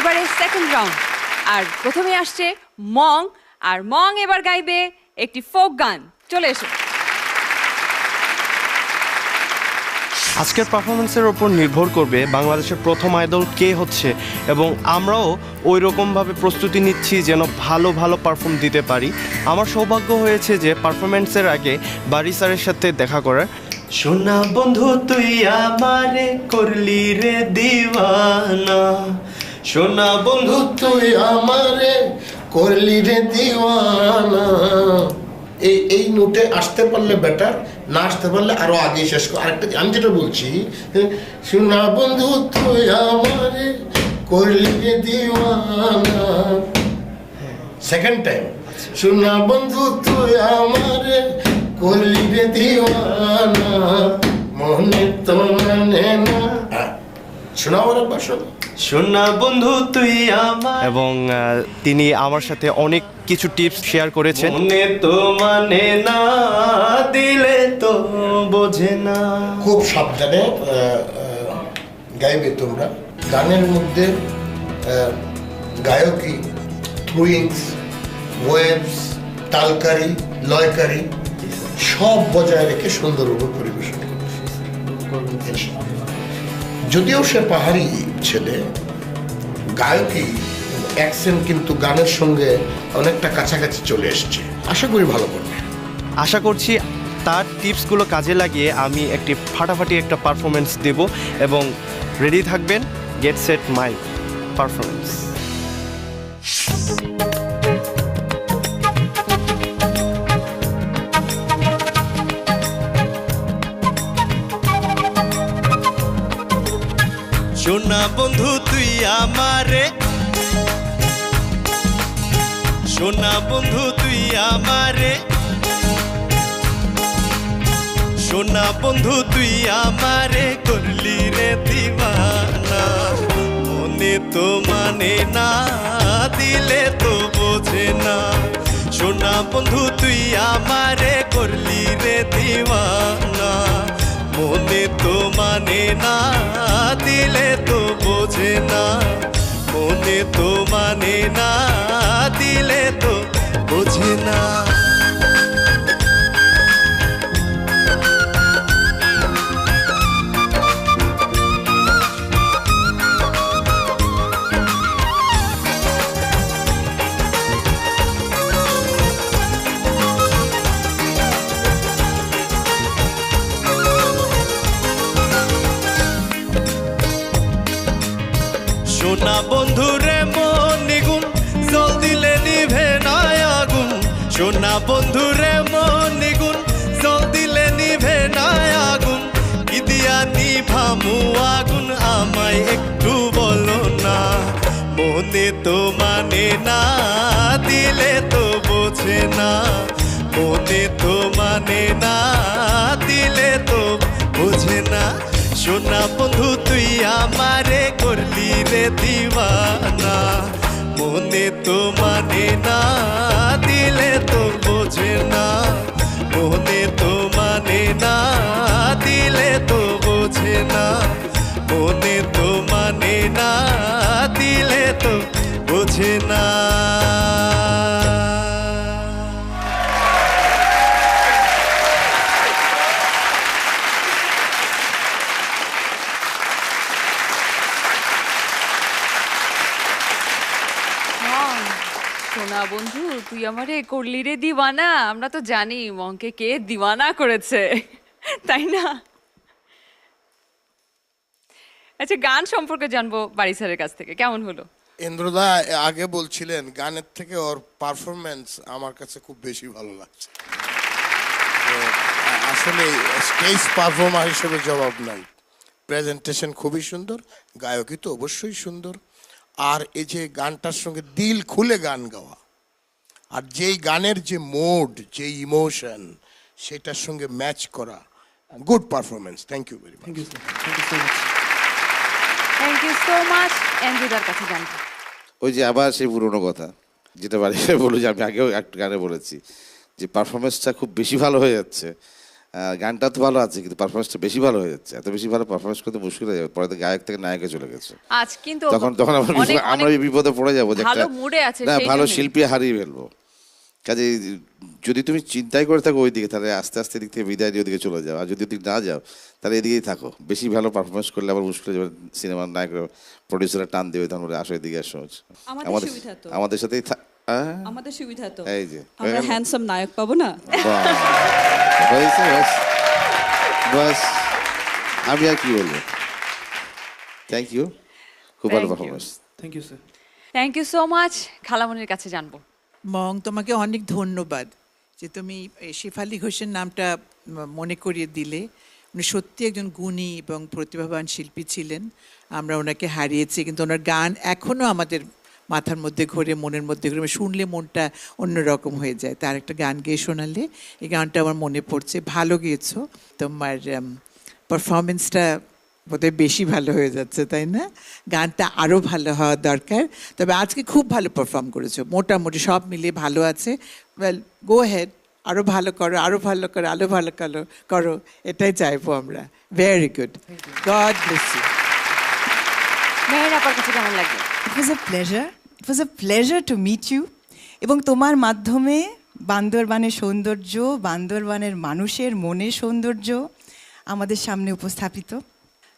এবারে second round. আর প্রথমে আসছে মং, আর মং এবার গাইবে একটি ফোক গান। চলে এসো। আজকের পারফরমেন্সের ওপর নির্ভর করবে বাংলাদেশের প্রথম আইডল কে হচ্ছে, এবং আমরাও ওই রকমভাবে প্রস্তুতি নিচ্ছি যেন ভালো ভালো পারফর্ম দিতে পারি। আমার সৌভাগ্য হয়েছে যে পারফরমেন্সের আগে বারি স্যারের সাথে দেখা করার। সোনা বন্ধু তুই আমারে করলি রে দিওয়ানা, সোনা বন্ধু তুই আমারে করলি রে দিওয়ানা। এই নোটে আসতে পারলে বেটার, না আসতে পারলে আরো আগে শেষ কর। আরেকটা আমি যেটা বলছি, সোনা বন্ধু তুই আমারে করলি রে দিওয়ানা। সেকেন্ড টাইম, সোনা বন্ধু তুই আমারে করলি রে দিওয়ানা, মনে তো মানে না। শোনা আমার একবার শোনো। সোনা বন্ধু তুই আমার, এবং তিনি আমার সাথে অনেক কিছু টিপস শেয়ার করেছেন। মনে তো মানে না, দিলে তো বোঝে না। খুব সাবধানে গাইবে তোমরা। গানের মধ্যে গায়কী, থ্রুইংস, ওয়েভস, তালকারি, লয়কারি সব বজায় রেখে সুন্দরভাবে পরিবেশন করবে। যদিও সে পাহাড়ি ছেলে, গায়কী অ্যাকসেন্ট কিন্তু গানের সঙ্গে অনেকটা কাছাকাছি চলে এসছে। আশা করি ভালো করবে। আশা করছি তার টিপসগুলো কাজে লাগিয়ে আমি একটি ফাটাফাটি একটা পারফরমেন্স দেব, এবং রেডি থাকবেন। Get said my performance. সোনা বন্ধু তুই আমারে, সোনা বন্ধু তুই আমারে, সোনা বন্ধু তুই আমারে করলি রে দিওয়ানা, মনে তো মানে না, দিলে তো বোঝে না। সোনা বন্ধু তুই আমারে করলি রে দিওয়ানা, মনে তো মানে না, দিলে তো বোঝে না। মনে তো মানে না, দিলে তো বোঝে না। সোনা বন্ধুরে মন নিগুন, জল দিলে নিভে না আগুন। সোনা বন্ধুরে মন নিগুন, জল দিলে নিভে না আগুন। কি দিয়া নিভামু আগুন, আমায় একটু বলো না। মনে তো মানে না, দিলে তো বোঝে না। মনে তো মানে না, দিলে তো বোঝে না। সোনা বন্ধু তুই আমারে করলি রে দিওয়ানা, মনে তো মানে না, দিলে তো বোঝে না। মনে তো মানে না, দিলে তো বোঝে না। মনে তো মানে না, দিলে তো বোঝে না। সোনা বন্ধু তুই আমারে করলি রে দিওয়ানা, আমরা তো জানি মংকে কে দিওয়ানা করেছে, তাই না? আচ্ছা, গান সম্পর্কে জানবো বারি স্যারের কাছ থেকে, কেমন হলো? ইন্দ্রদা আগে বলছিলেন গানের থেকে ওর পারফরমেন্স আমার কাছে খুব বেশি ভালো লাগছে। আসলে স্টেজ পারফর্মার হিসেবে জবাব নাই। প্রেজেন্টেশন খুবই সুন্দর, গায়কী তো অবশ্যই সুন্দর, আর এই যে গানটার সঙ্গে দিল খুলে গান গাওয়া, আর যেই গানের যে মোড, যে ইমোশন, সেটার সঙ্গে ম্যাচ করা, good performance. Thank you very much. Thank you so much. এন্ড্রুদার কাছে জানবো। ওই যে আবার সেই পুরোনো কথা যেটা বাড়ি বলো, যে আমি আগেও একটা গানে বলেছি যে পারফরমেন্সটা খুব বেশি ভালো হয়ে যাচ্ছে, গানটা তো ভালো আছে কিন্তু পারফরমেন্সটা বেশি ভালো হয়ে যাচ্ছে, এত বেশি ভালো পারফরমেন্স করতে মুশকিল হয়ে যাবে, পরে তো গায়ক থেকে নায়কে চলে গেছে, আজ কিন্তু তখন তখন আমরা বিপদে পড়ে যাবো যে ভালো একটা মুডে আছে না সেই ভালো জন্যই। শিল্পী হারিয়ে ফেলবো। কাজে যদি তুমি চিন্তাই করে থাকো ওইদিকে, তাহলে আস্তে আস্তে দিক থেকে বিদায় দিয়ে ওদিকে চলে যাও, আর যদি ওদিকে না যাও তাহলে এদিকেই থাকো। বেশি ভালো পারফরমেন্স করলে আবার মুশকিল হয়ে যাবে, সিনেমার নায়ক প্রডিউসার টান দেবে, তখন বলে আসো এদিকে আসো। আমাদের সুবিধা তো। আমাদের সাথেই আমাদের সুবিধা তো, এই যে আমরা হ্যান্ডসাম নায়ক পাবো না। হয়েছে, বাস আমি আর কি বলবো। থ্যাংক ইউ, খুব ভালো Thank you. Performance. Thank you sir. Thank you so much. খালামণির কাছে জানবো। মং, তোমাকে অনেক ধন্যবাদ যে তুমি শেফালি ঘোষের নামটা মনে করিয়ে দিলে। উনি সত্যি একজন গুণী এবং প্রতিভাবান শিল্পী ছিলেন, আমরা ওনাকে হারিয়েছি, কিন্তু ওনার গান এখনও আমাদের মাথার মধ্যে ঘোরে, মনের মধ্যে ঘুরে, শুনলে মনটা অন্যরকম হয়ে যায়। তার একটা গান গেয়ে শোনালে এই গানটা আমার মনে পড়ছে। ভালো গেয়েছো, তোমার পারফরমেন্সটা বোধহয় বেশি ভালো হয়ে যাচ্ছে, তাই না? গানটা আরও ভালো হওয়া দরকার। তবে আজকে খুব ভালো পারফর্ম করেছো, মোটামুটি সব মিলিয়ে ভালো আছে। ওয়েল, গো হেড, আরও ভালো করো, আরও ভালো করো, আরও ভালো করো, এটাই চাইবো আমরা। Very good, God bless you. Meher আপার কাছে কেমন লাগলো? It was a pleasure. It was a pleasure to meet you. এবং তোমার মাধ্যমে বান্দরবানের সৌন্দর্য, বান্দরবানের মানুষের মনের সৌন্দর্য আমাদের সামনে উপস্থাপিত।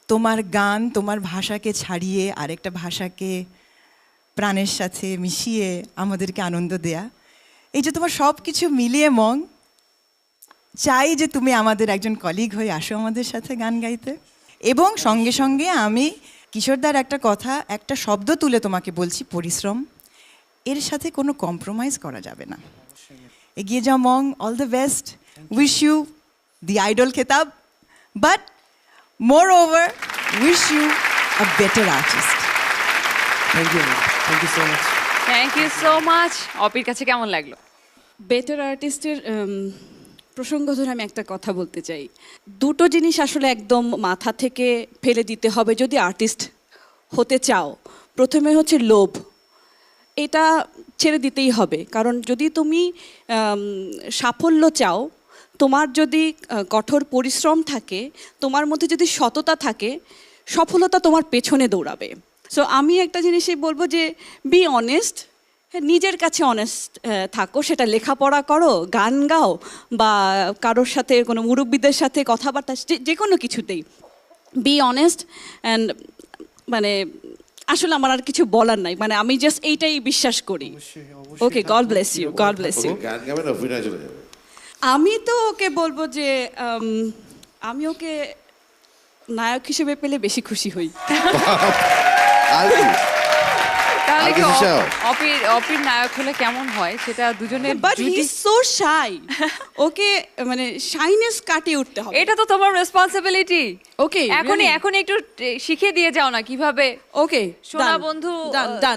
তোমার গান, তোমার ভাষাকে ছাড়িয়ে আরেকটা ভাষাকে প্রাণের সাথে মিশিয়ে আমাদেরকে আনন্দ দেয়া, এই যে তোমার সব কিছু মিলিয়ে মং, চাই যে তুমি আমাদের একজন কলিগ হয়ে আসো আমাদের সাথে গান গাইতে। এবং সঙ্গে সঙ্গে আমি কিশোরদার একটা কথা, একটা শব্দ তুলে তোমাকে বলছি, পরিশ্রম। এর সাথে কোনো কম্প্রোমাইজ করা যাবে না। এগিয়ে যাও Mong, all the best, wish you the idol খেতাব, but moreover wish you a better artist. Thank you, thank you so much. Thank you so much. অপির কাছে কেমন লাগলো? বেটার আর্টিস্টের প্রসঙ্গ ধরে আমি একটা কথা বলতে চাই। দুটো জিনিস আসলে একদম মাথা থেকে ফেলে দিতে হবে যদি আর্টিস্ট হতে চাও। প্রথমে হচ্ছে লোভ, এটা ছেড়ে দিতেই হবে। কারণ যদি তুমি সাফল্য চাও, তোমার যদি কঠোর পরিশ্রম থাকে, তোমার মধ্যে যদি সততা থাকে, সফলতা তোমার পেছনে দৌড়াবে। সো আমি একটা জিনিসই বলবো যে বি অনেস্ট, নিজের কাছে অনেস্ট থাকো। সেটা লেখাপড়া করো, গান গাও, বা কারোর সাথে কোনো মুরব্বীদের সাথে কথাবার্তা, যে কোনো কিছুতেই বি অনেস্ট। অ্যান্ড মানে আসলে আমার আর কিছু বলার নাই, মানে আমি জাস্ট এইটাই বিশ্বাস করি। Okay, God bless you, God bless you. গান গাবেন, অভিনয় চলে যাবে। আমি তো ওকে বলবো যে আমি ওকে নায়ক হিসেবে পেলে বেশি খুশি হই। আর কি? তাহলে আর কি কিছু চাও? অপির নায়ক হলে কেমন হয় সেটা দুজনের but he is so shy, okay মানে শাইনেস কাটিয়ে উঠতে হবে। এটা তো তোমার রেসপন্সিবিলিটি। ওকে, এখনই একটু শিখিয়ে দিয়ে যাও না কিভাবে ওকে সোনা বন্ধু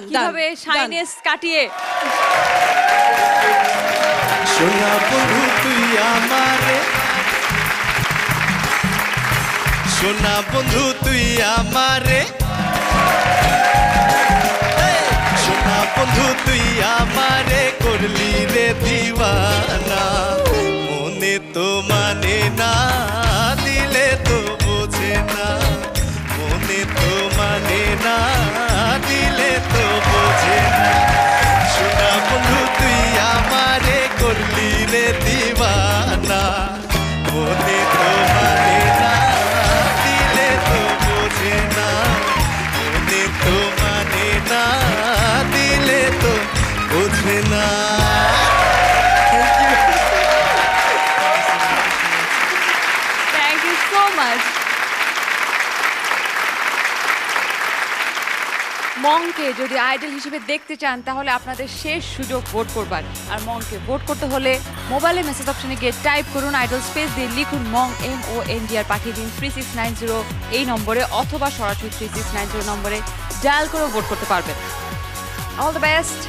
কিভাবে শাইনেস কাটিয়ে। সোনা বন্ধু তুই আমারে, সোনা বন্ধু তুই আমারে, সোনা বন্ধু তুই আমারে করলি রে দিওয়ানা। মনে তো মানে না, দিলে তো বোঝে না, মনে তো মানে না, দিলে তো বোঝে না। সোনা বন্ধু তুই আমারে করলি রে দিওয়ানা। মনে তো মানে না, দিলে তো বোঝে না, মনে তো মানে না, দিলে তো বোঝে না। Thank you so much. মংকে যদি আইডল হিসেবে দেখতে চান তাহলে আপনাদের শেষ সুযোগ ভোট করবার। আর মংকে ভোট করতে হলে মোবাইলে মেসেজ অপশনে গিয়ে টাইপ করুন আইডল, স্পেস দিয়ে লিখুন মং, MONG, আর পাঠিয়ে দিন 3690 এই নম্বরে, অথবা সরাসরি 3690 নম্বরে ডায়াল করে ভোট করতে পারবেন। All the best.